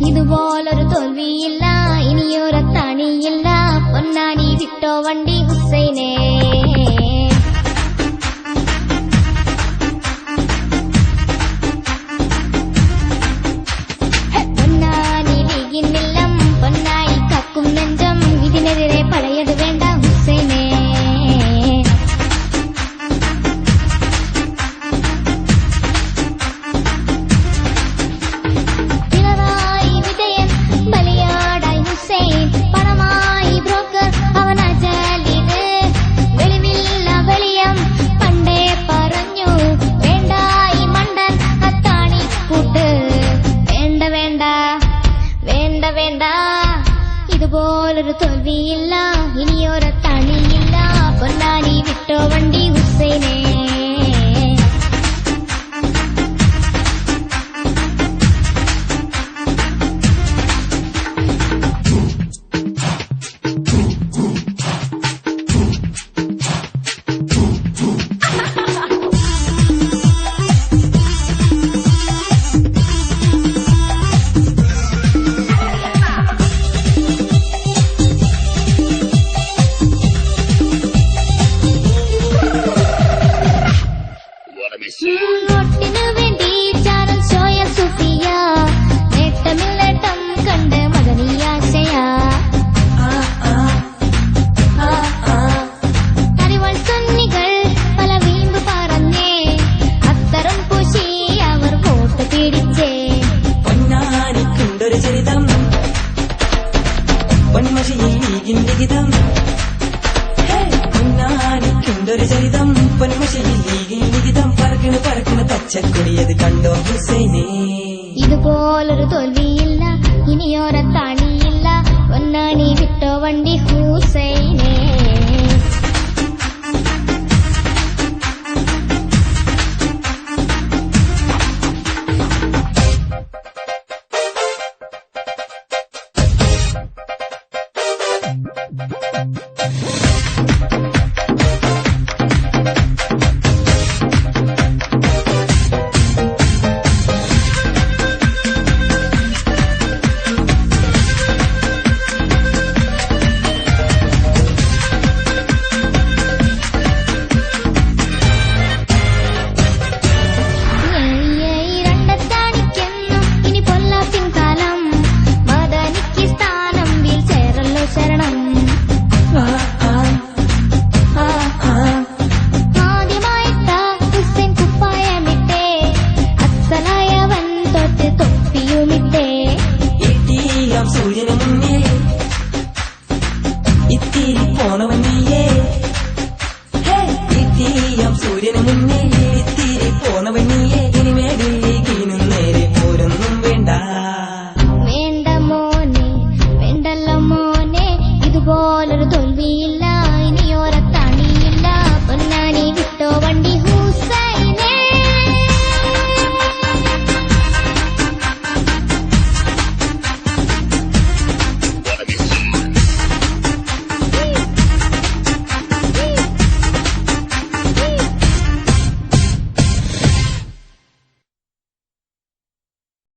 ഇതുപോലൊരു തോൽവിയില്ല, ഇനിയൊരത്താണിയില്ല, പൊന്നാനി വിട്ടോ വണ്ടി ഹുസൈനെ. പൊന്നാനി ലീഗിന്നില്ലം, പൊന്നായി കക്കും നെഞ്ചം, ഇതിനെതിരെ പഴയത് വേണ്ട ഹുസൈനെ. ഇതുപോലൊരു തോൽവിയില്ല, ഇനിയൊരത്താണിയില്ല, പൊന്നാനി വിട്ടോ വണ്ടി ഹുസൈനെ. നോട്ടിനു വേണ്ടി ചാനൽ ഷോയ സുഫിയ, നേട്ടമില്ലേട്ടം കണ്ട് മകനിയാശയ. അറിവാൾ സുന്നികൾ പല വീമ്പ് പറഞ്ഞേ, അത്തരം പൂശി അവർ വോട്ട് പിടിച്ചേ. പൊന്നാനിക്കുണ്ടൊരു ചരിതം, പൊന്മഷിയിൽ ലീഗിൻ പൊന്നാനിക്കുണ്ടൊരു ചരിതം, പൊന്മഷിയിൽ ലീഗിൻ പറക്കണ് പച്ചക്കൊടിയത് കണ്ടോ ഹുസൈനെ. ഇതുപോലൊരു തോൽവിയില്ല, ഇനിയൊരത്താണിയില്ല, പൊന്നാനി വിട്ടോ വണ്ടി ഹുസൈനെ. സൂര്യനെ